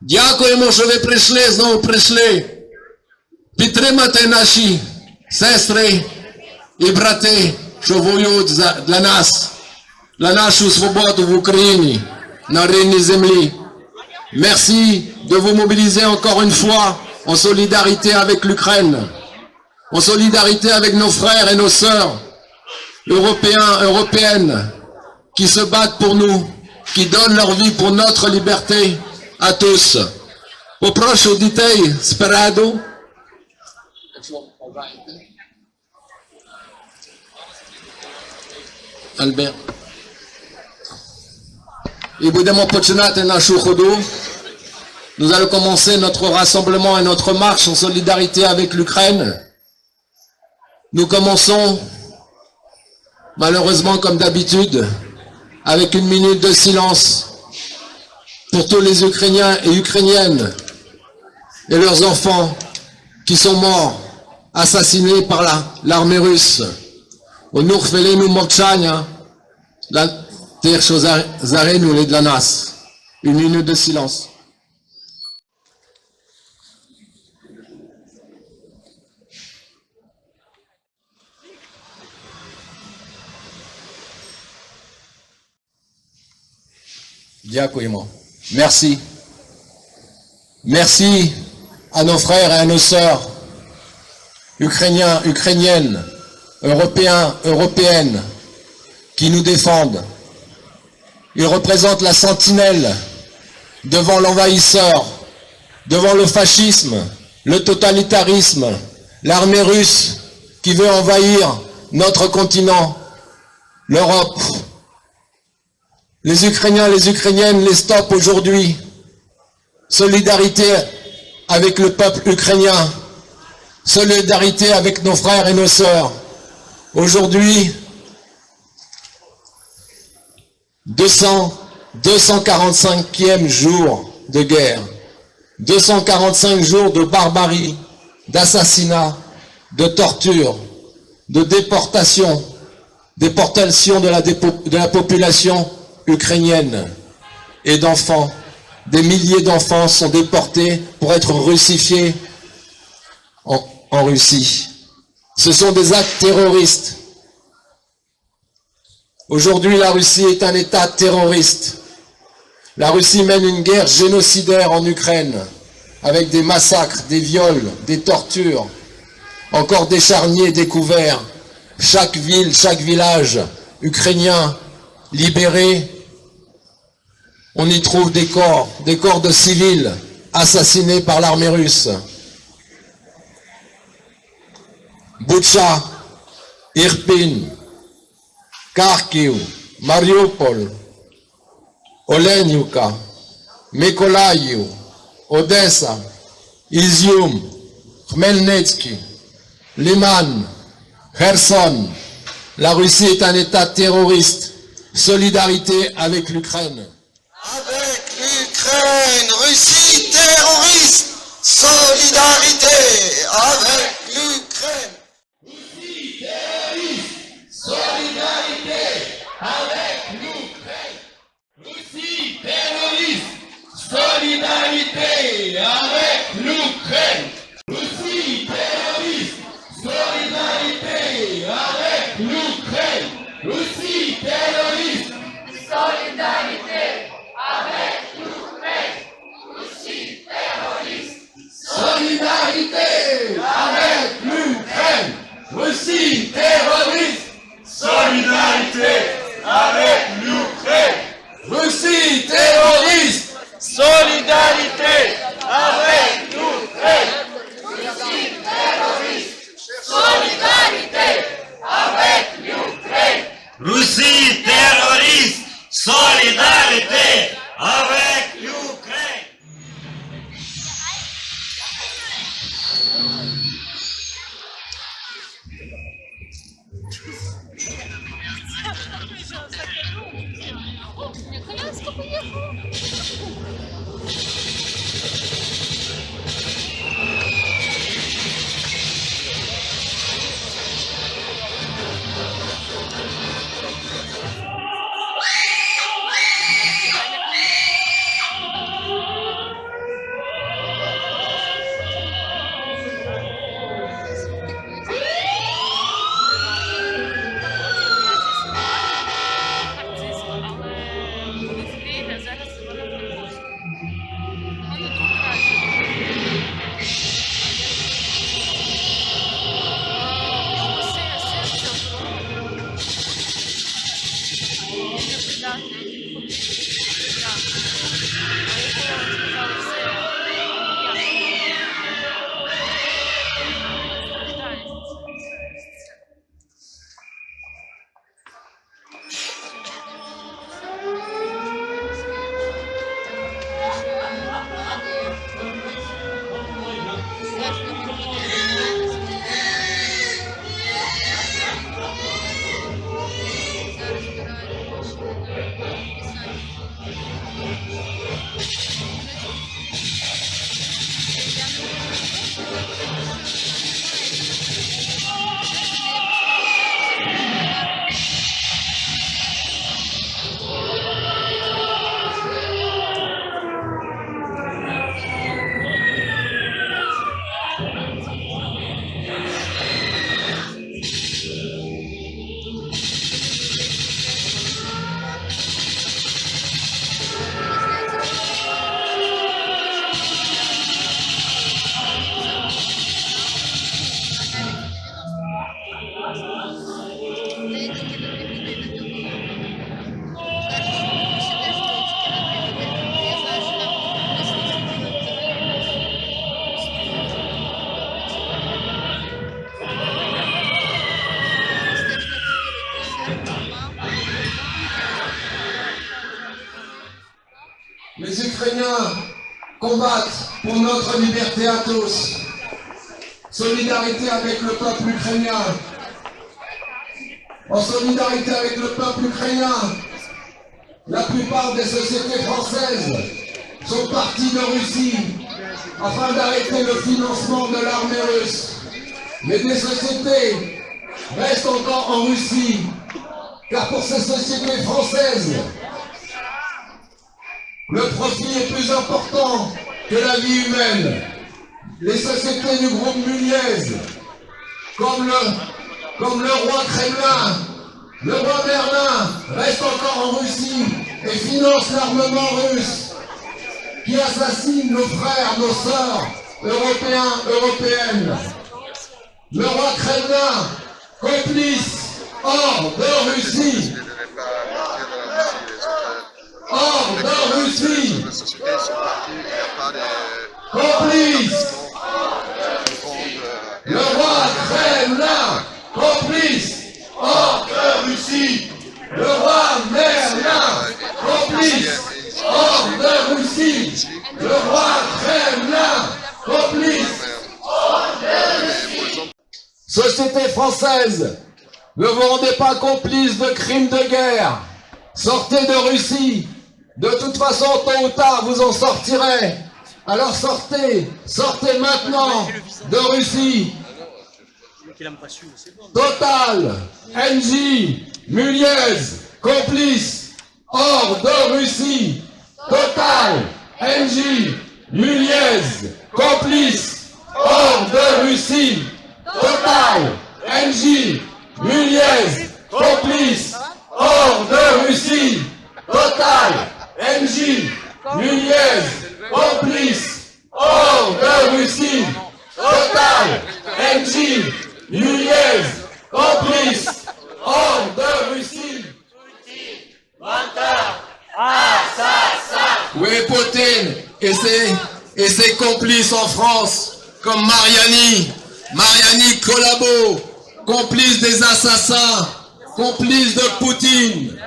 Дякуємо, що ви прийшли, знову прийшли. Підтримати наші сестри і брати, що воюють для нас, для нашу свободу в Україні, на рідній землі. Merci de vous mobiliser encore une fois en solidarité avec l'Ukraine, en solidarité avec nos frères et nos sœurs européens, européennes, qui se battent pour nous, qui donnent leur vie pour notre liberté à tous. Попрошу дітей спереду. Альберт. Et будемо починати нашу ходу. Nous allons commencer notre rassemblement et notre marche en solidarité avec l'Ukraine. Nous commençons, malheureusement comme d'habitude, avec une minute de silence pour tous les Ukrainiens et Ukrainiennes et leurs enfants qui sont morts, assassinés par l'armée russe. Onu chwilinu mowczenia dla tych, co zarynuli dla nas. Une minute de silence. Дякуємо. Merci. Merci à nos frères et à nos sœurs, Ukrainiens, Ukrainiennes, Européens, Européennes, qui nous défendent. Ils représentent la sentinelle devant l'envahisseur, devant le fascisme, le totalitarisme, l'armée russe qui veut envahir notre continent, l'Europe. Les Ukrainiens, les Ukrainiennes les stoppent aujourd'hui. Solidarité avec le peuple ukrainien. Solidarité avec nos frères et nos sœurs. Aujourd'hui, 245e jour de guerre. 245 jours de barbarie, d'assassinat, de torture, de déportation. Déportation de la population ukrainienne et d'enfants. Des milliers d'enfants sont déportés pour être russifiés en Russie. Ce sont des actes terroristes. Aujourd'hui, la Russie est un État terroriste. La Russie mène une guerre génocidaire en Ukraine, avec des massacres, des viols, des tortures, encore des charniers découverts. Chaque ville, chaque village ukrainien libéré, on y trouve des corps de civils assassinés par l'armée russe. Butcha, Irpin, Kharkiv, Mariupol, Oleniuka, Mykolaiv, Odessa, Izium, Khmelnytsky, Liman, Kherson. La Russie est un État terroriste. Solidarité avec l'Ukraine. Avec l'Ukraine, Russie terroriste. Solidarité avec l'Ukraine. Russie terroriste. Solidarité avec l'Ukraine. Russie terroriste. Solidarité avec l'Ukraine. Russie terroriste. Solidarité avec l'Ukraine. Russie terroriste. Solidarité avec l'Ukraine. Russie terroriste. Solidarité avec l'Ukraine. Russie terroriste. Solidarité avec l'Ukraine. Russie terroriste. Solidarité avec l'Ukraine. Russie terroriste. Solidarité avec l'Ukraine. Russie terroriste. Solidarité avec l'Ukraine. Коляска поехала. Да. Да. А якщо сказали все, Les Ukrainiens combattent pour notre liberté à tous. Solidarité avec le peuple ukrainien. En solidarité avec le peuple ukrainien, la plupart des sociétés françaises sont parties de Russie afin d'arrêter le financement de l'armée russe. Mais des sociétés restent encore en Russie, car pour ces sociétés françaises, le profit est plus important que la vie humaine. Les sociétés du groupe Muniez, comme le roi Kremlin, le roi Merlin, restent encore en Russie et financent l'armement russe qui assassine nos frères, nos sœurs, européens, européennes. Le roi Kremlin, complice, hors de Russie. Hors de Russie. Complice. Le roi Kremlin, complice, hors de Russie. Le roi Merlin, complice, hors de Russie. Le roi Kremlin, complice, hors de Russie. Société française, ne vous rendez pas complice de crimes de guerre. Sortez de Russie. De toute façon, tôt ou tard, vous en sortirez. Alors sortez, sortez maintenant de Russie. Total, Engie, Muniez, complice, hors de Russie. Total, Engie, Muniez, complice, hors de Russie. Total, Engie, Muniez, complice, hors de Russie. Total, Engie, Muniez, complice, hors de Russie. Total, Engie, Muniez, complice, hors de Russie. Oui, Poutine et ses complices en France, comme Mariani Collabo, complice des assassins, complice de Poutine.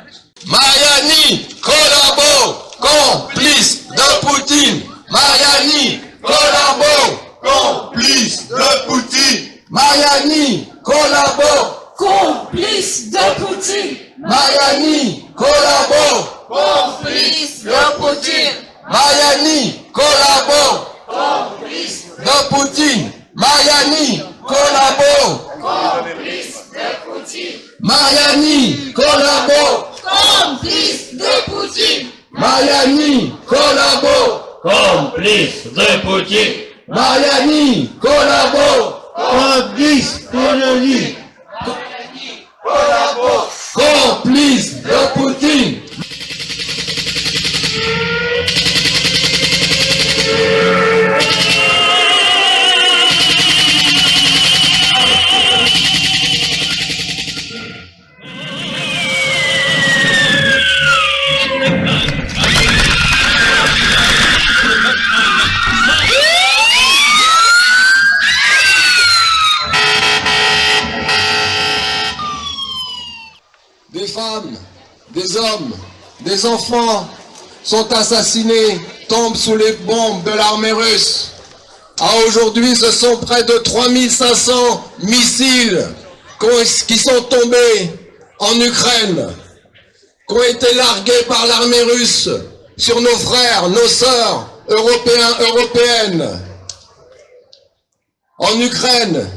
Mariani Collabo, complice de Poutine. Mariani Collabo, complice de Poutine. Mariani Collabo, complice de Poutine. Mariani Collabo, complice de Poutine. Mariani Collabo, complice de Poutine. Mariani Collabo, complice de Poutine. Mariani Collabo, complice de Poutine. Mariani Collabo, Complice de Poutine. Mariani Collabo, Complice colonie. Collabo, complice de Poutine. des hommes, des enfants sont assassinés, tombent sous les bombes de l'armée russe. Aujourd'hui, ce sont près de 3500 missiles qui sont tombés en Ukraine, qui ont été largués par l'armée russe sur nos frères, nos sœurs européens, européennes. En Ukraine,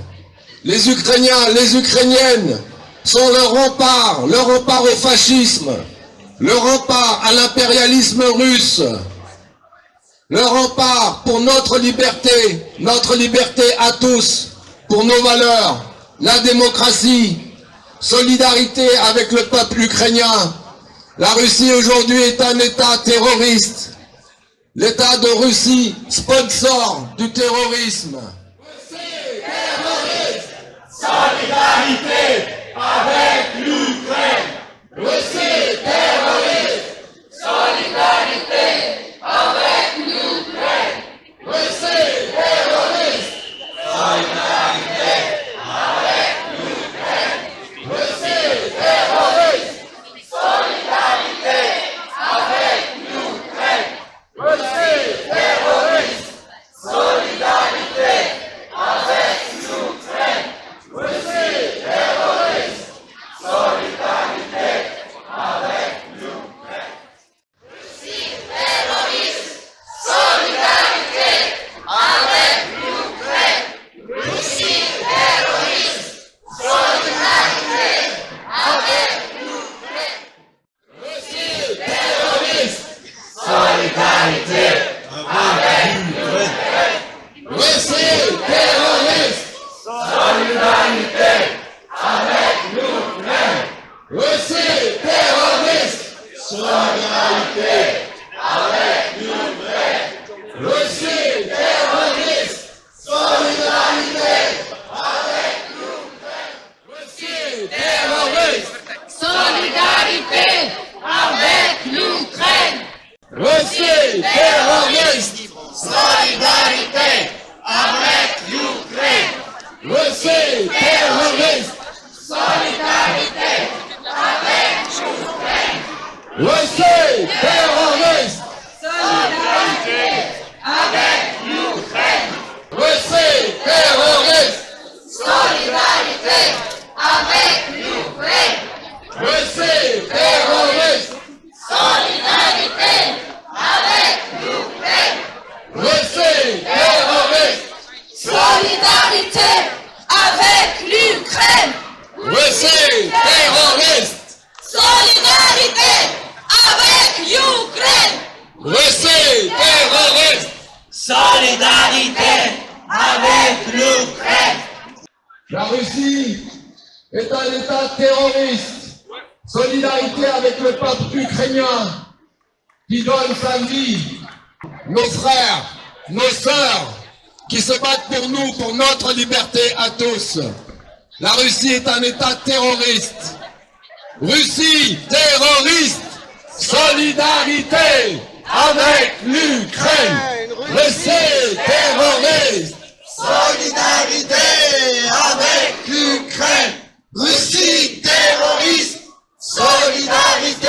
les Ukrainiens, les Ukrainiennes sont le rempart au fascisme, le rempart à l'impérialisme russe, le rempart pour notre liberté à tous, pour nos valeurs, la démocratie, solidarité avec le peuple ukrainien. La Russie aujourd'hui est un État terroriste. L'État de Russie, sponsor du terrorisme. Solidarité avec l'Ukraine. Russie terroriste. Solidarité avec l'Ukraine. Russie terroriste. Solidarité avec l'Ukraine. Russie terroriste. Solidarité avec l'Ukraine. Russie terroriste. Solidarité avec l'Ukraine. Russie terroriste. Solidarité avec l'Ukraine. Russie terroriste. Solidarité avec l'Ukraine. Russie terroriste. Solidarité avec l'Ukraine. Russie terroriste. Solidarité avec l'Ukraine. Russie terroriste. Solidarité avec l'Ukraine. Russie terroriste. Solidarité avec l'Ukraine. Russie terroriste. Solidarité avec l'Ukraine. Russie terroriste. Solidarité avec l'Ukraine. Russie terroriste. Solidarité avec l'Ukraine. Russie terroriste. Solidarité avec l'Ukraine. Russie terroriste. Solidarité avec l'Ukraine. Russie terroriste. Solidarité avec l'Ukraine. Russie terroriste. Solidarité avec l'Ukraine. Russie terroriste. Solidarité avec l'Ukraine. Russie terroriste. Solidarité avec l'Ukraine. Russie terroriste. Solidarité avec l'Ukraine. La Russie est un État terroriste. Solidarité avec le peuple ukrainien qui donne sa vie. Nos frères, nos sœurs qui se battent pour nous, pour notre liberté à tous. La Russie est un État terroriste. Russie terroriste. Solidarité avec l'Ukraine. Russie terroriste. Solidarité avec l'Ukraine. Russie terroriste. Solidarité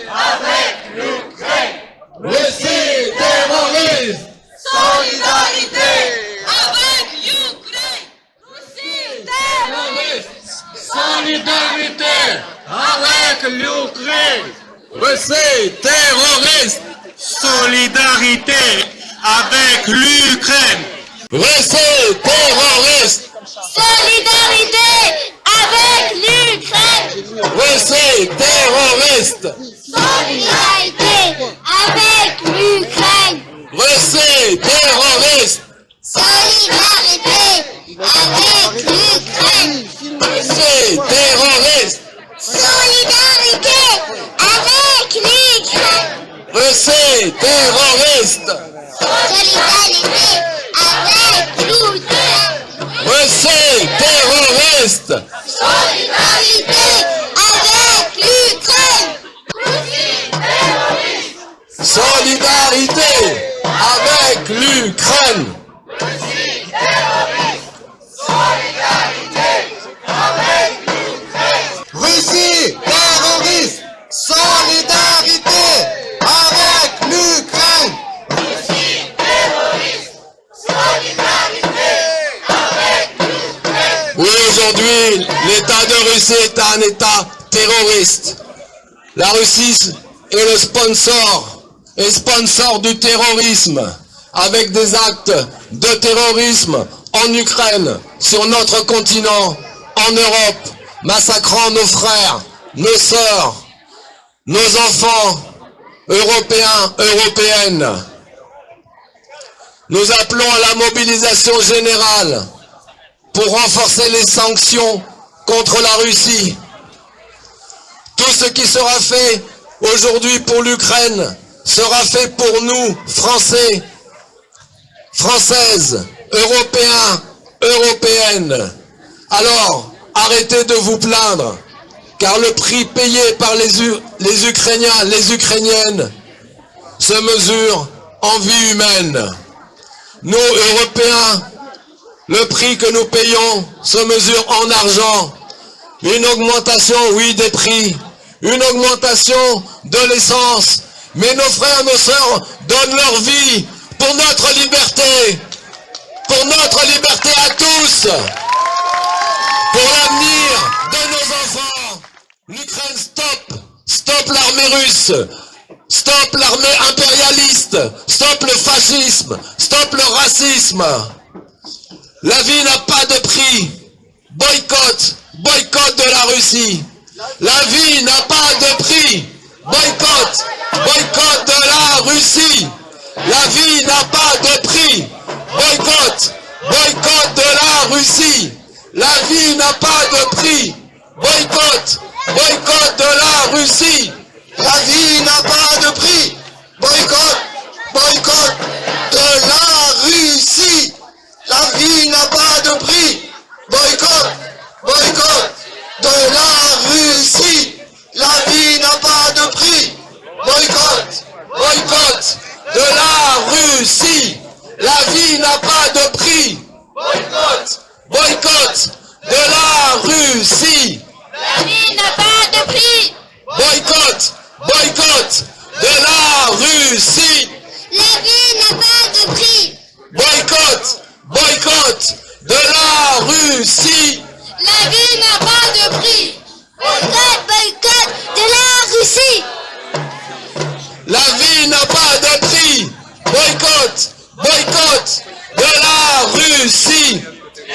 avec l'Ukraine. Russie terroriste. Solidarité avec l'Ukraine. Russie terroriste. Solidarité avec l'Ukraine. Russie terroriste. Solidarité avec l'Ukraine. Russie terroriste. Solidarité avec l'Ukraine. Russie terroriste. Solidarité avec l'Ukraine. Russie terroriste. Solidarité avec l'Ukraine. Russie terroriste. Solidarité avec l'Ukraine. Russie terroriste. Solidarité avec l'Ukraine. Russie terroriste. Solidarité avec l'Ukraine. Russie terroriste. Solidarité avec l'Ukraine. Russie terroriste. Solidarité avec l'Ukraine. Russie terroriste. Russie est un État terroriste. La Russie est le sponsor du terrorisme, avec des actes de terrorisme en Ukraine, sur notre continent, en Europe, massacrant nos frères, nos sœurs, nos enfants européens, européennes. Nous appelons à la mobilisation générale pour renforcer les sanctions contre la Russie. Tout ce qui sera fait aujourd'hui pour l'Ukraine sera fait pour nous, Français, Françaises, Européens, Européennes. Alors, arrêtez de vous plaindre, car le prix payé par les Ukrainiens, les Ukrainiennes, se mesure en vie humaine. Nous, Européens, le prix que nous payons se mesure en argent. Une augmentation, oui, des prix. Une augmentation de l'essence. Mais nos frères, nos sœurs donnent leur vie pour notre liberté. Pour notre liberté à tous. Pour l'avenir de nos enfants. L'Ukraine, stop. Stop l'armée russe. Stop l'armée impérialiste. Stop le fascisme. Stop le racisme. La vie n'a pas de prix. Boycott. Boycott de la Russie. La vie n'a pas de prix. Boycott. Boycott de la Russie. La vie n'a pas de prix. Boycott. Boycott de la Russie. La vie n'a pas de prix. Boycott. Boycott de la Russie. La vie n'a pas de prix. Boycott. Boycott de la Russie. La vie n'a pas de prix. Boycott. Boycott de la Russie. La vie n'a pas de prix. Boycott. Boycott de la Russie. La vie n'a pas de prix. Boycott. Boycott de la Russie. La vie n'a pas de prix. Boycott. Boycott de la Russie. La vie n'a pas de prix. Boycott. Boycott de la Russie. La vie n'a pas de prix. Boycott de la Russie. La vie n'a pas de prix. Boycott. Boycott de la Russie.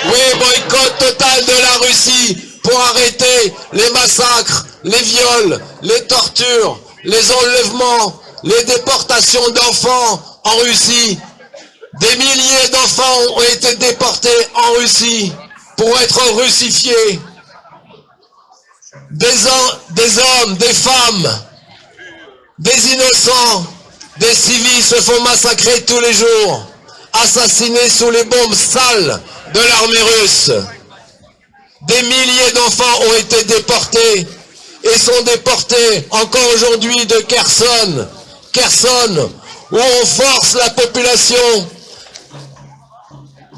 Oui, boycott total de la Russie pour arrêter les massacres, les viols, les tortures, les enlèvements, les déportations d'enfants en Russie. Des milliers d'enfants ont été déportés en Russie pour être russifiés. Des hommes, des femmes, des innocents, des civils se font massacrer tous les jours, assassinés sous les bombes sales de l'armée russe. Des milliers d'enfants ont été déportés et sont déportés encore aujourd'hui de Kherson. Kherson, où on force la population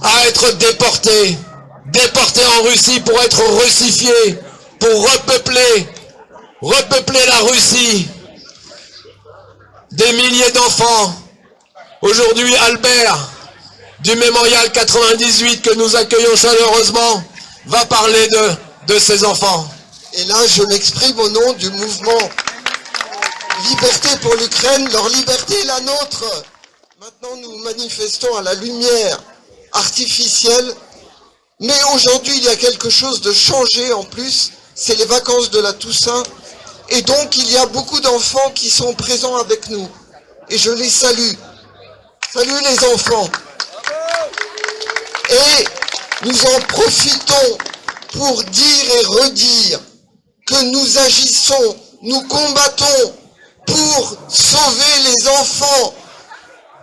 à être déportés en Russie pour être russifiés, pour repeupler la Russie. Des milliers d'enfants. Aujourd'hui, Albert, du Mémorial 98 que nous accueillons chaleureusement, va parler de ces enfants. Et là, je m'exprime au nom du mouvement Liberté pour l'Ukraine, leur liberté est la nôtre. Maintenant, nous manifestons à la lumière artificielle, mais aujourd'hui, il y a quelque chose de changé en plus, c'est les vacances de la Toussaint, et donc il y a beaucoup d'enfants qui sont présents avec nous, et je les salue. Salut les enfants. Et nous en profitons pour dire et redire que nous agissons, nous combattons pour sauver les enfants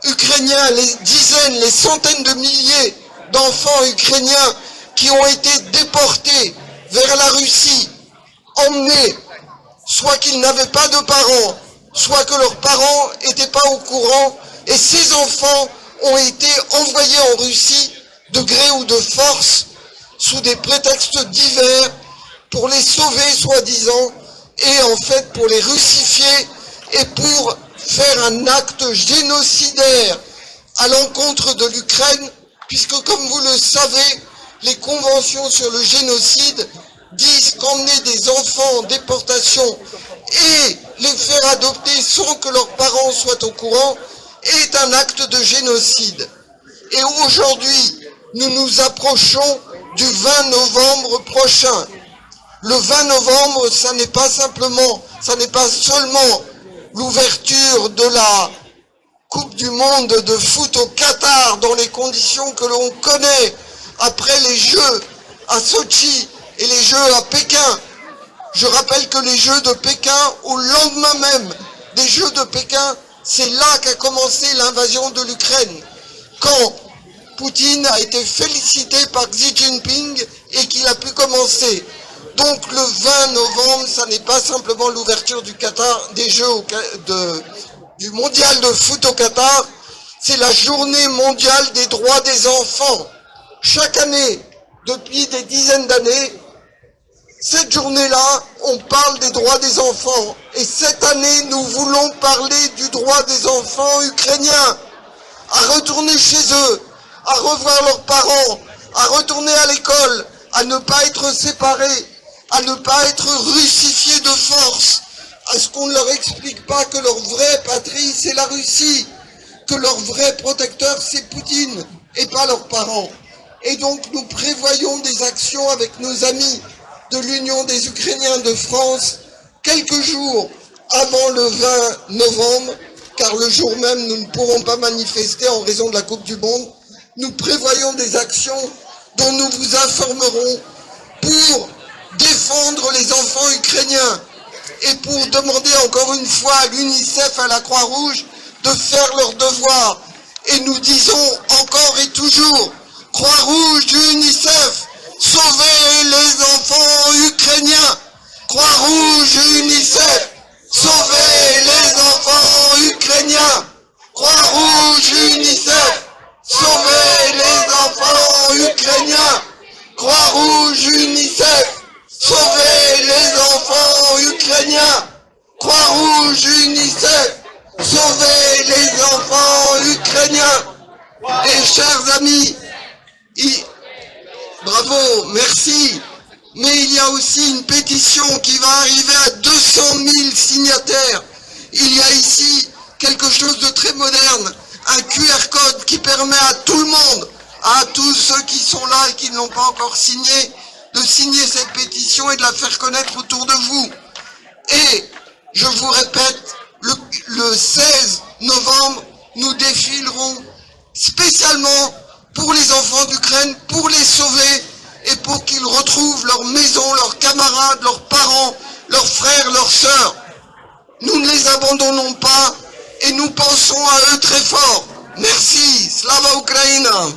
ukrainiens, les dizaines, les centaines de milliers d'enfants ukrainiens qui ont été déportés vers la Russie, emmenés, soit qu'ils n'avaient pas de parents, soit que leurs parents n'étaient pas au courant, et ces enfants ont été envoyés en Russie de gré ou de force, sous des prétextes divers, pour les sauver soi-disant, et en fait pour les russifier, et pour faire un acte génocidaire à l'encontre de l'Ukraine, puisque comme vous le savez, les conventions sur le génocide disent qu'emmener des enfants en déportation et les faire adopter sans que leurs parents soient au courant est un acte de génocide. Et aujourd'hui, nous nous approchons du 20 novembre prochain. Le 20 novembre, ça n'est pas seulement l'ouverture de la Coupe du monde de foot au Qatar dans les conditions que l'on connaît après les Jeux à Sochi et les Jeux à Pékin. Je rappelle que les Jeux de Pékin, au lendemain même des Jeux de Pékin, c'est là qu'a commencé l'invasion de l'Ukraine. Quand Poutine a été félicité par Xi Jinping et qu'il a pu commencer. Donc le 20 novembre, ça n'est pas simplement l'ouverture du Qatar, des Jeux du mondial de foot au Qatar, c'est la journée mondiale des droits des enfants. Chaque année, depuis des dizaines d'années, cette journée-là, on parle des droits des enfants. Et cette année, nous voulons parler du droit des enfants ukrainiens à retourner chez eux, à revoir leurs parents, à retourner à l'école, à ne pas être séparés, à ne pas être russifiés de force. Est-ce qu'on ne leur explique pas que leur vraie patrie, c'est la Russie, que leur vrai protecteur, c'est Poutine, et pas leurs parents? Et donc, nous prévoyons des actions avec nos amis de l'Union des Ukrainiens de France, quelques jours avant le 20 novembre, car le jour même, nous ne pourrons pas manifester en raison de la Coupe du Monde. Nous prévoyons des actions dont nous vous informerons pour défendre les enfants ukrainiens, et pour demander encore une fois à l'UNICEF, à la Croix-Rouge, de faire leur devoir. Et nous disons encore et toujours, Croix-Rouge, UNICEF, sauvez les enfants ukrainiens. Croix-Rouge, UNICEF, sauvez les enfants ukrainiens. Croix-Rouge, UNICEF, sauvez les enfants ukrainiens. Croix-Rouge, UNICEF, sauvez les enfants ukrainiens. Croix-Rouge, UNICEF, sauvez les enfants ukrainiens. Et chers amis, bravo, merci. Mais il y a aussi une pétition qui va arriver à 200 000 signataires. Il y a ici quelque chose de très moderne, un QR code qui permet à tout le monde, à tous ceux qui sont là et qui ne l'ont pas encore signé, de signer cette pétition et de la faire connaître autour de vous. Et, je vous répète, le 16 novembre, nous défilerons spécialement pour les enfants d'Ukraine, pour les sauver et pour qu'ils retrouvent leur maison, leurs camarades, leurs parents, leurs frères, leurs sœurs. Nous ne les abandonnons pas et nous pensons à eux très fort. Merci. Slava Ukraina.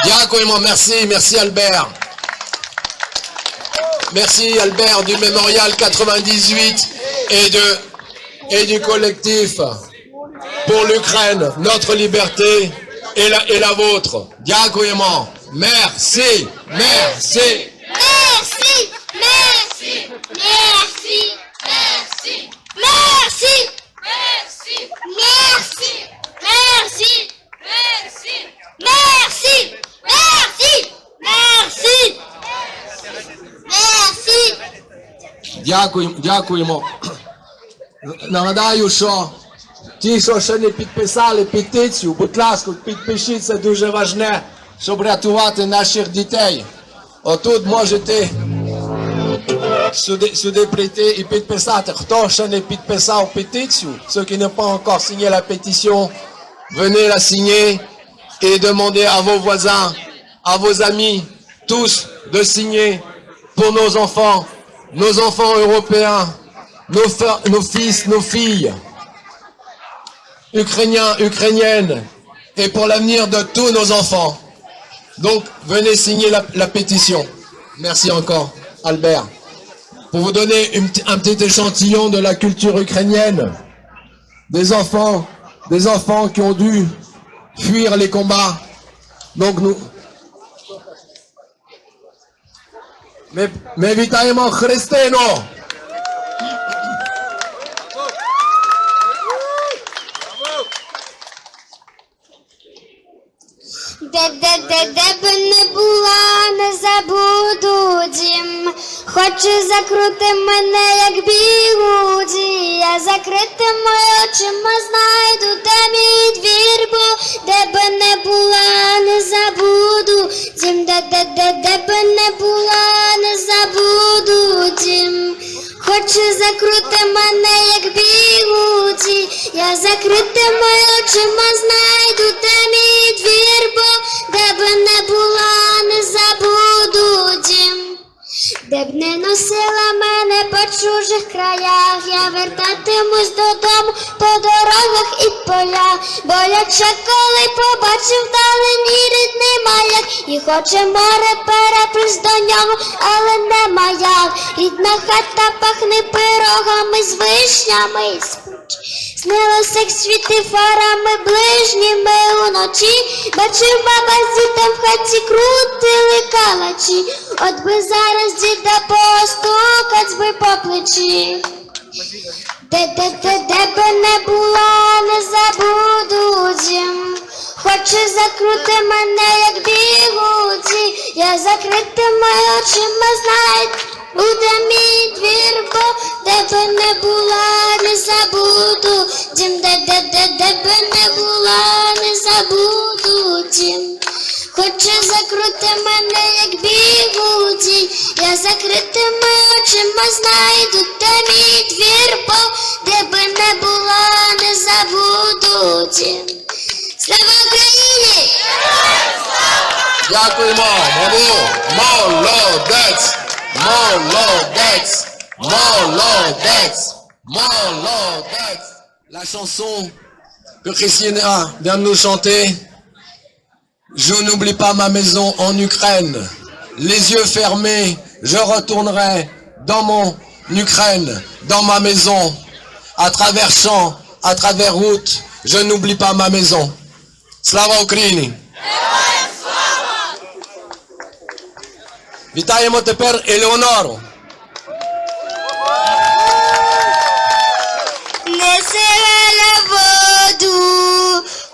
Дякуємо, merci Albert. Merci Albert du Mémorial 98 et du collectif pour l'Ukraine, notre liberté et la vôtre. Дякуємо. Merci. Merci, merci, merci, merci, merci, merci, merci, merci, merci, merci, merci, merci, merci. Дякуємо. Нагадаю, що ті, що ще не підписали петицію, будь ласка, підпишіть, це дуже важливо, щоб наших дітей. Отут можете сюди прийти і підписати. Хто ще не підписав петицію, ceux qui n'ont pas encore signé la pétition, venez la signer et demandez à vos voisins, à vos amis, tous de signer pour nos enfants européens, nos fils, nos filles, ukrainiens, ukrainiennes, et pour l'avenir de tous nos enfants. Donc, venez signer la pétition. Merci encore, Albert. Pour vous donner un petit échantillon de la culture ukrainienne, des enfants qui ont dû fuir les combats. Donc nous... Mais вітаємо Христину! Де б не була, не забуду Хоче закрути мене, як бігуді, я закритими очима знайду, де мій двір, бо де би не була, не забуду дім, де би не була, не забуду дім. Хоче закрути мене, як бігуді, я закритими очима знайду, де мій двір, бо де би не була, не забуду дім. Де б не носила мене по чужих краях, я вертатимусь додому по дорогах і полях. Боляче, коли побачив вдалині рідний маяк, і хоче море переплисти до нього, але нема як. Рідна хата пахне пирогами з вишнями і снилося, як світи фарами ближніми уночі. Бачив, баба з дітем в хаті крутили калачі. От би зараз діда постукать би по плечі. Де би не була, не забуду дім. Хоче закрути мене, як бігуді, я закритими очима знайду, буде мій двір, бо де би не була, не забуду дім. Де би не була, не забуду дім. Хоче закрути мене, як бігуді, я закритими очима знайду, де мій двір, бо де би не була, не забуду дім. Слава Україні! Дякуємо, мамо, молодець, молодець, молодець, молодець. La chanson que Christina vient de nous chanter, je n'oublie pas ma maison en Ukraine. Les yeux fermés, je retournerai dans mon Ukraine, dans ma maison, à travers champs, à travers routes, je n'oublie pas ma maison. Слава Україні! Вітаємо тепер Елеонору. Несе воду,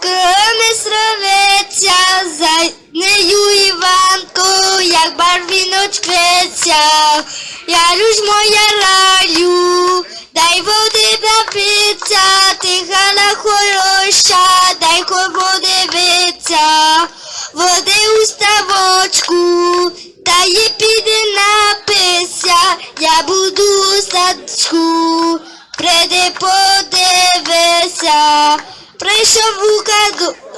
кроме строветься, за нею Іванку, як барвіночок кветься. Я люж моя раю, дай води напиться, ти гала хороша, дай води виться. Води у ставочку, та є піде напися, я буду у садочку. Приди подивися, прийшов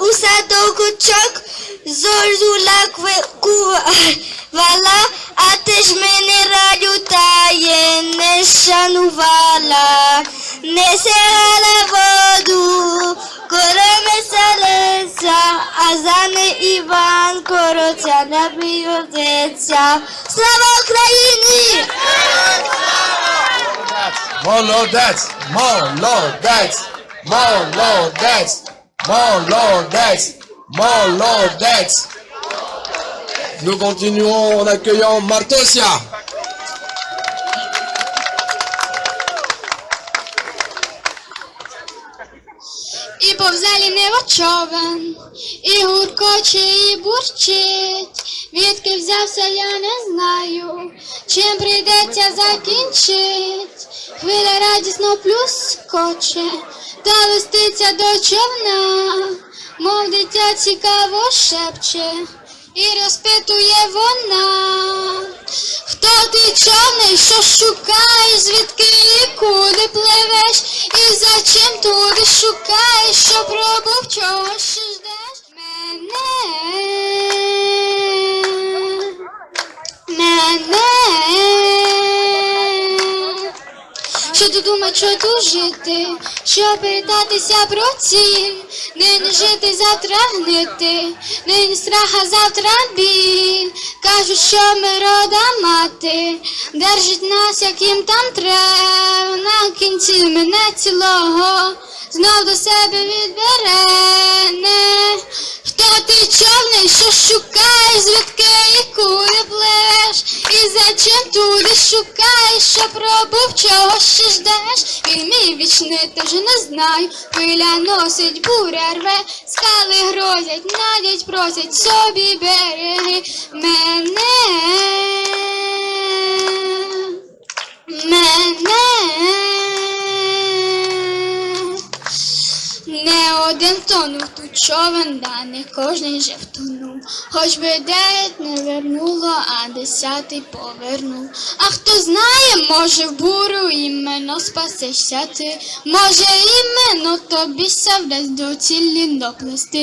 у садочок, зорзула кувала, а ти ж мене раю тає не шанувала. Не сягала воду, короме салеться, а за не Іван короця не б'ється. Слава Україні! Молодець, молодець, молодець, молодець, молодець. Nous continuons en accueillant Martosia. І повзе ліниво човен, і гуркоче, і бурчить. Відки взявся, я не знаю, чим прийдеться закінчить. Хвиля радісно плюскоче, та листиться до човна, мов дитя цікаво шепче, і розпитує вона. Хто ти, човний, що шукаєш, звідки і куди пливеш, і за чим туди шукаєш, що пробув, чого ще ждеш? Що тут думать, що тут жити, що питатися про ціль, нині жити, завтра гнити, нині страх, а завтра біль. Кажуть, що ми рода мати, держить нас, яким там треба, на кінці мене цілого знов до себе відбере. Хто ти, човний, що шукаєш, звідки і куди пливеш, і за чим туди шукаєш, що пробув, чого ще ждеш? Він мій вічний, та вже не знаю, хвиля носить, буря рве, скали грозять, надять, просять, собі береги мене. Не один тонув тут човен, да не кожний же втонув. Хоч би 9 не вернуло, а 10 повернув. А хто знає, може в бурю іменно спасешся ти. Може іменно тобі ся вдасть до цілі доплести.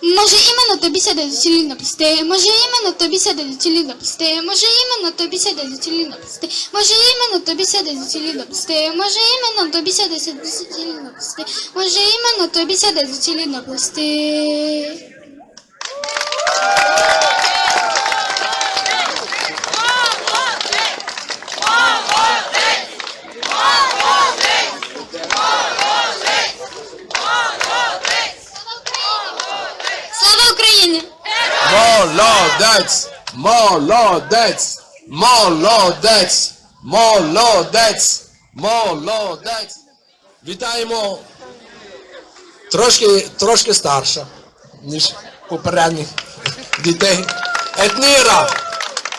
Може іменно тобі ся до цілі доплести. Може іменно тобі ся до цілі доплести. Може іменно тобі ся до цілі доплести. Може іменно тобі ся до цілі доплести. Може іменно тобі ся до цілі доплести. Може іменно тобі ся до цілі доплести. Слава Україні! Молодець! Молодець! Молодець! Молодець! Молодець! Вітаємо трошки старша, ніж попередніх дітей. Етніра!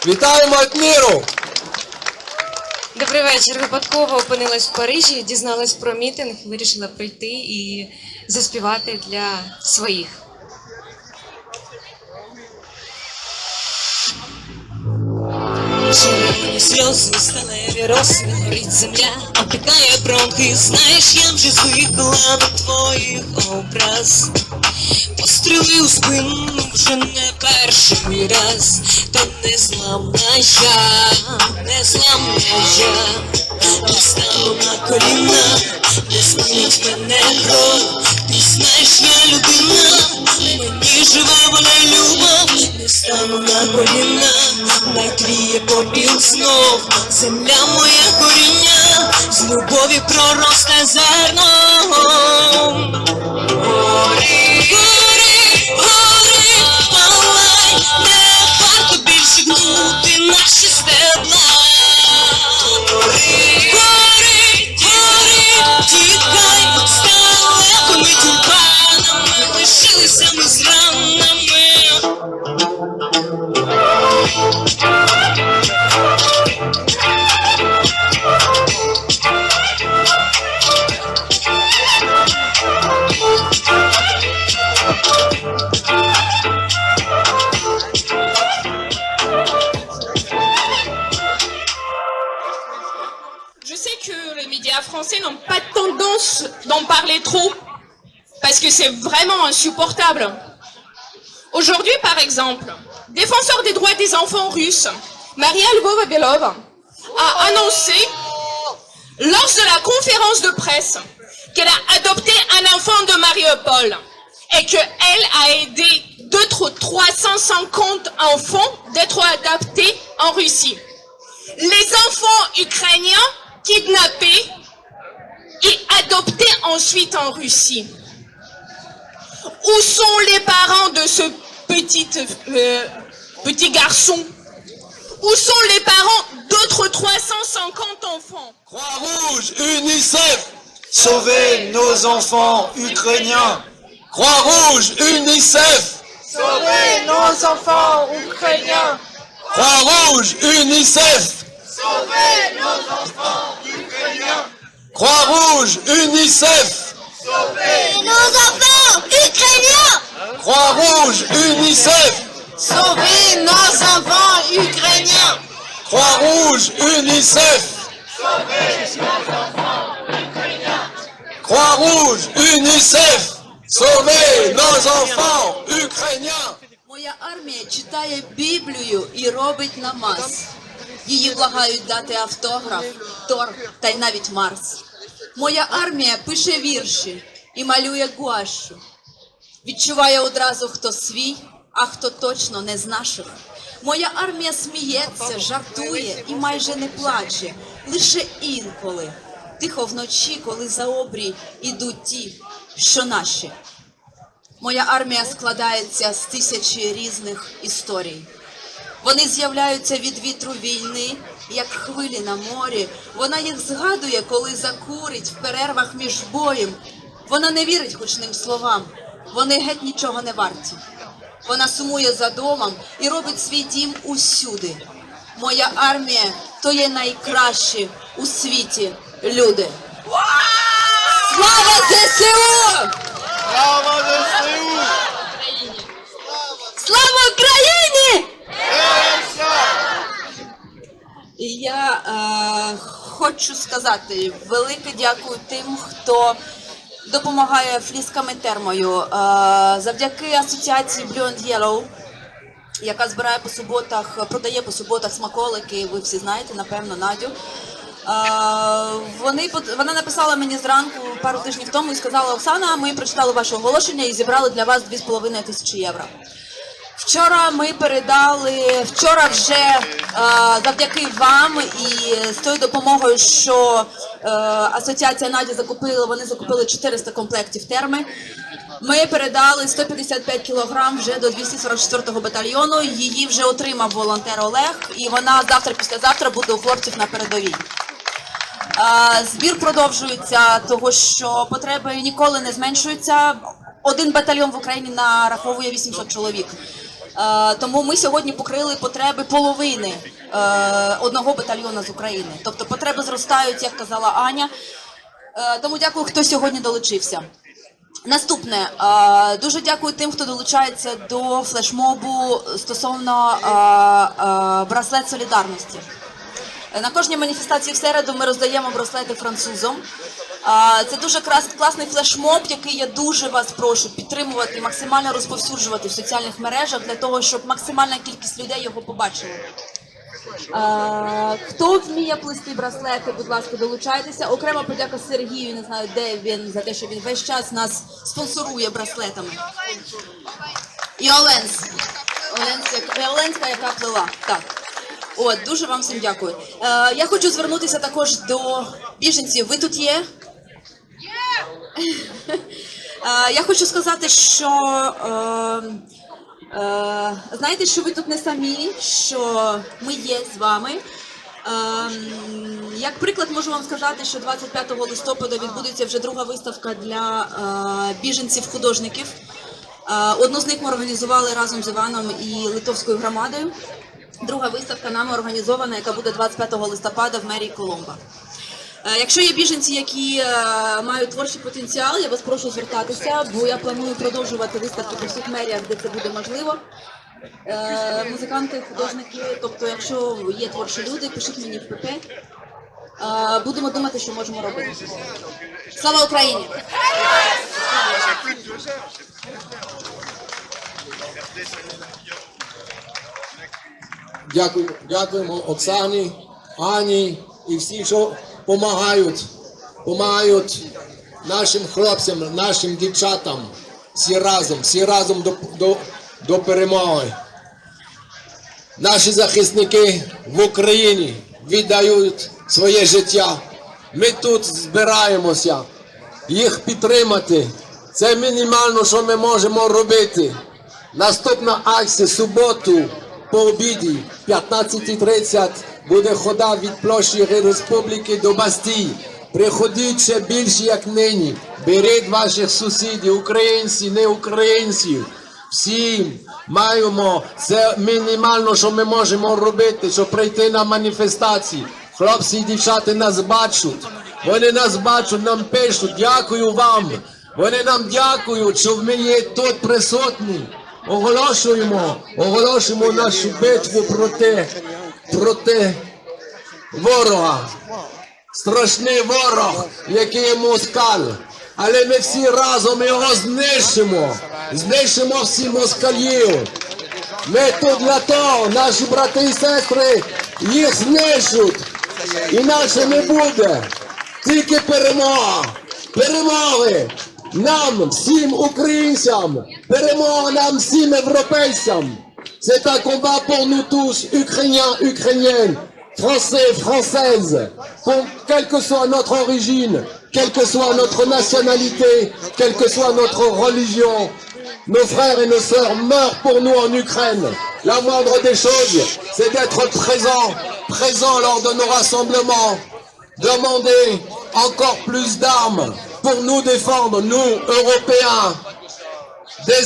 Вітаємо Етніру! Добрий вечір. Випадково опинилась в Парижі, дізналась про мітинг, вирішила прийти і заспівати для своїх. Червоні сльози, сталеві роси, горить земля, опікає бронхи. Знаєш, я вже звикла до твоїх образ. Постріли у спину вже не перший раз. То незламна я, незламна я. Не стану на коліна, не спинить мене кров. Ти знаєш, я людина, мені живе вона любов. Не стану на коліна, найтріє попіл знов. Земля моє коріння, з любові проросте зерном. Гори, гори, гори, палай, не варто більше гнути наші стебла. Гори, гори, гори, тікай, з далекими тюльпанами, лишилися ми з ранами. Je sais que les médias français n'ont pas tendance d'en parler trop, parce que c'est vraiment insupportable. Aujourd'hui, par exemple, défenseur des droits des enfants russes, Maria Lvova-Belova, a annoncé, lors de la conférence de presse, qu'elle a adopté un enfant de Mariupol et qu'elle a aidé d'autres 350 enfants d'être adoptés en Russie. Les enfants ukrainiens kidnappés et adoptés ensuite en Russie. Où sont les parents de ce petit garçon? Où sont les parents d'autres 350 enfants? Croix-Rouge, UNICEF! Sauvez nos enfants ukrainiens. Croix-Rouge, UNICEF! Sauvez nos enfants ukrainiens. Croix-Rouge, UNICEF! Sauvez nos enfants ukrainiens. Croix-Rouge, UNICEF! Sauvez Nos enfants ukrainiens! Croix-Rouge, UNICEF! Sauvez nos enfants ukrainiens. Croix-Rouge, UNICEF! Croix-Rouge, UNICEF! Sauvez nos enfants ukrainiens! Моя армія читає Біблію і робить намаз. Її благають дати автограф, торг та й навіть Марс. Моя армія пише вірші і малює гуашю. Відчуває одразу, хто свій, а хто точно не з наших. Моя армія сміється, жартує і майже не плаче. Лише інколи, тихо вночі, коли за обрій ідуть ті, що наші. Моя армія складається з тисячі різних історій. Вони з'являються від вітру війни, як хвилі на морі. Вона їх згадує, коли закурить в перервах між боєм. Вона не вірить гучним словам, вони геть нічого не варті. Вона сумує за домом і робить свій дім усюди. Моя армія – хто є найкращі у світі люди. Слава ЗСУ! Слава Україні! І я хочу сказати велике дякую тим, хто допомагає флісками термою. Завдяки асоціації Blue and Yellow, яка збирає по суботах, продає по суботах смаколики, ви всі знаєте, напевно, Надю. Вона написала мені зранку пару тижнів тому і сказала: Оксана, ми прочитали ваше оголошення і зібрали для вас 2500 євро. Вчора вже завдяки вам і з тою допомогою, що асоціація Наді закупила, вони закупили 400 комплектів терми. Ми передали 155 кілограм вже до 244-го батальйону, її вже отримав волонтер Олег, і вона завтра-післязавтра буде у хлопців на передовій. Збір продовжується, того що потреби ніколи не зменшуються. Один батальйон в Україні нараховує 800 чоловік. Тому ми сьогодні покрили потреби половини одного батальйону з України. Тобто потреби зростають, як казала Аня. Тому дякую, хто сьогодні долучився. Наступне. Дуже дякую тим, хто долучається до флешмобу стосовно браслет солідарності. На кожній маніфестації в середу ми роздаємо браслети французам. Це дуже класний флешмоб, який я дуже вас прошу підтримувати і максимально розповсюджувати в соціальних мережах, для того, щоб максимальна кількість людей його побачила. Хто вміє плести браслети, будь ласка, долучайтеся. Окрема подяка Сергію, не знаю, де він, за те, що він весь час нас спонсорує браслетами. І Оленська, яка плела. Так. От, дуже вам всім дякую. Я хочу звернутися також до біженців. Ви тут є? Я хочу сказати, що знаєте, що ви тут не самі, що ми є з вами. Як приклад можу вам сказати, що 25 листопада відбудеться вже друга виставка для біженців-художників. Одну з них ми організували разом з Іваном і литовською громадою. Друга виставка нами організована, яка буде 25 листопада в мерії Коломба. Якщо є біженці, які мають творчий потенціал, я вас прошу звертатися, бо я планую продовжувати виставки по всіх меріях, де це буде можливо. Музиканти, художники, тобто якщо є творчі люди, пишіть мені в ПП. Будемо думати, що можемо робити. Слава Україні! Дякуємо Оксані, Ані і всі, що допомагають нашим хлопцям, нашим дівчатам. Всі разом до перемоги. Наші захисники в Україні віддають своє життя. Ми тут збираємося їх підтримати. Це мінімально, що ми можемо робити. Наступна акція суботу по обіді, 15:30, буде хода від площі Республіки до Бастії. Приходіть ще більше, як нині. Беріть ваших сусідів, українців, не українців. Всім маємо, це мінімально, що ми можемо робити, щоб прийти на маніфестації. Хлопці і дівчата нас бачать. Вони нас бачать, нам пишуть, дякую вам. Вони нам дякують, що ми є тут присутні. Оголошуємо нашу битву проти ворога. Страшний ворог, який є москаль. Але ми всі разом його знищимо. Знищимо всі москалів. Ми тут для того, наші брати і сестри, їх знищуть. Інакше не буде. Тільки перемога. Перемоги нам, всім українцям. Перемога нам, всім європейцям. C'est un combat pour nous tous, Ukrainiens, Ukrainiennes, Français, Françaises, quelle que soit notre origine, quelle que soit notre nationalité, quelle que soit notre religion. Nos frères et nos sœurs meurent pour nous en Ukraine. La moindre des choses, c'est d'être présent lors de nos rassemblements. Demander encore plus d'armes pour nous défendre, nous, Européens. Des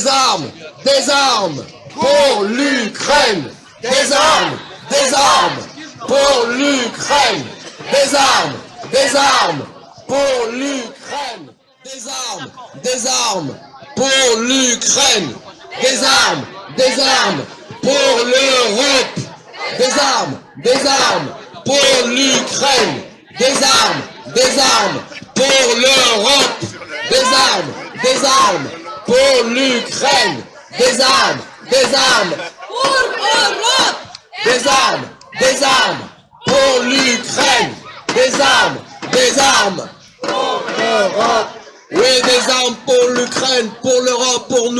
armes pour l'Ukraine. Des armes pour l'Ukraine. Des armes, des armes pour l'Ukraine. Des armes, des armes pour l'Ukraine. Des armes pour l'Europe. Des armes pour l'Ukraine. Des armes pour l'Europe. Des armes pour l'Ukraine. Des armes Pour l'Europe! des armes pour l'Ukraine. Des armes pour l'Europe. Oui, des armes pour l'Ukraine, pour l'Europe, pour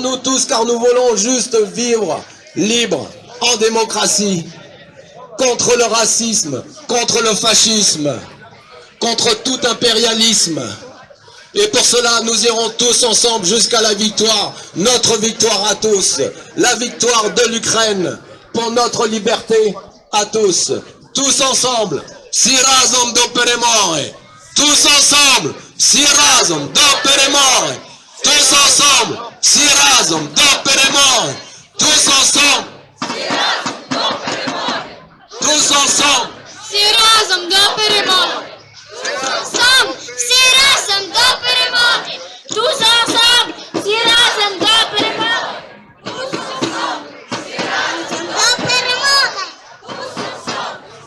nous tous, car nous voulons juste vivre libre, en démocratie, contre le racisme, contre le fascisme, contre tout impérialisme. Et pour cela, nous irons tous ensemble jusqu'à la victoire, notre victoire à tous, la victoire de l'Ukraine, pour notre liberté à tous. Tous ensemble, si razom do перемоги. Tous ensemble, si razom do перемоги. Tous ensemble, si razom do перемоги. Tous ensemble, tous ensemble. Всі разом до перемоги! Сам всі разом до перемоги! Туза-сам всі разом до перемоги! До перемоги!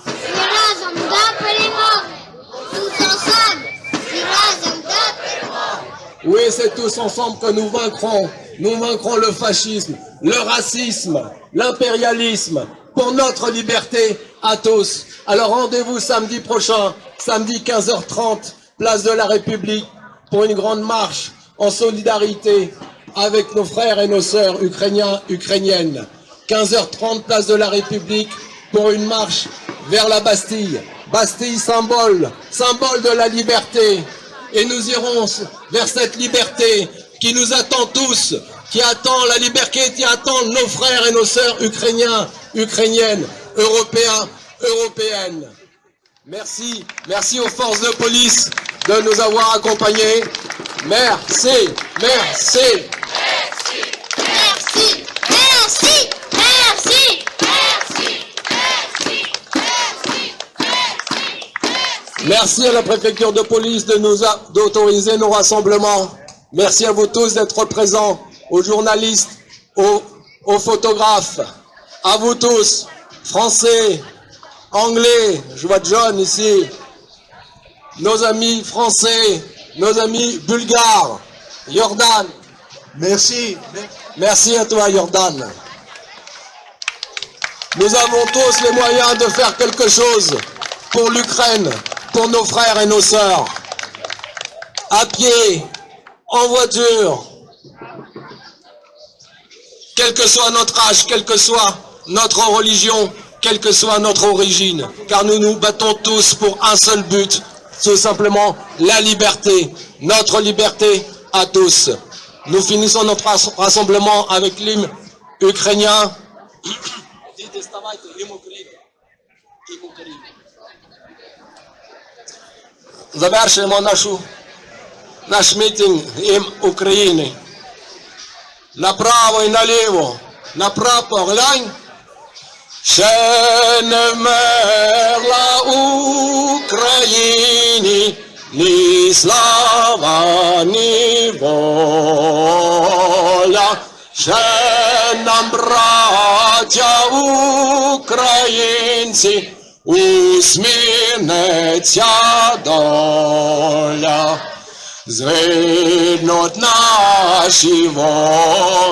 Всі разом до перемоги! Туза-сам всі разом до перемоги! Oui, c'est tous ensemble que nous vaincrons. Nous vaincrons le fascisme, le racisme, l'impérialisme, pour notre liberté à tous. Alors rendez-vous samedi prochain, samedi 15h30, place de la République, pour une grande marche en solidarité avec nos frères et nos sœurs ukrainiens, ukrainiennes. 15h30, place de la République, pour une marche vers la Bastille. Bastille, symbole de la liberté. Et nous irons vers cette liberté qui nous attend tous, qui attend la liberté, qui attend nos frères et nos sœurs ukrainiens, ukrainiennes, européens, européennes. Merci aux forces de police de nous avoir accompagnés. Merci. Merci! Merci à la préfecture de police d'autoriser nos rassemblements. Merci à vous tous d'être présents, aux journalistes, aux photographes, à vous tous, français, anglais, je vois John ici, nos amis français, nos amis bulgares, Jordan. Merci à toi, Jordan. Nous avons tous les moyens de faire quelque chose pour l'Ukraine, pour nos frères et nos sœurs, à pied, en voiture, quel que soit notre âge, quelle que soit notre religion, quelle que soit notre origine, car nous nous battons tous pour un seul but, tout simplement la liberté, notre liberté à tous. Nous finissons notre rassemblement avec l'hymne ukrainien. Завершуємо наш мітинг гімн України. Направо і наліво, направо поглянь. Ще не вмерла Україні ні слава, ні воля. Ще нам, браття українці, усміхнеться доля. Згинуть наші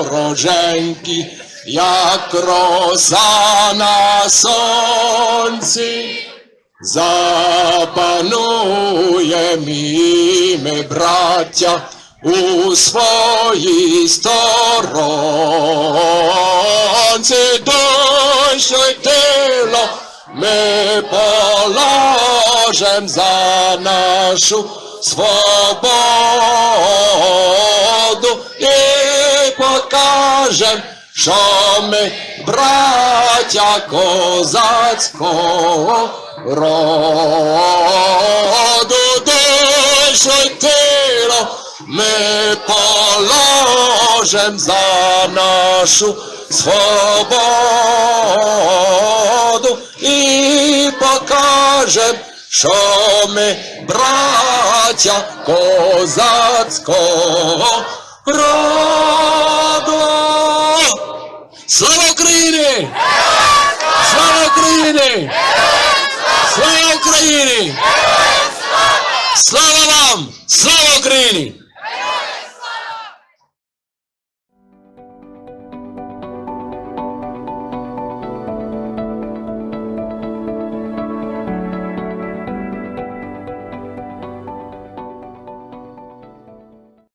вороженьки, як роса на сонці. Запануєм і ми, браття, у своїй сторонці. Душу й тіло ми положим за нашу свободу і покажем, що ми браття козацького роду. Душу й тіло ми положим за нашу свободу і покажем, що ми браття козацького роду. Слава Україні! Слава Україні! Слава Україні! Слава вам! Слава Україні!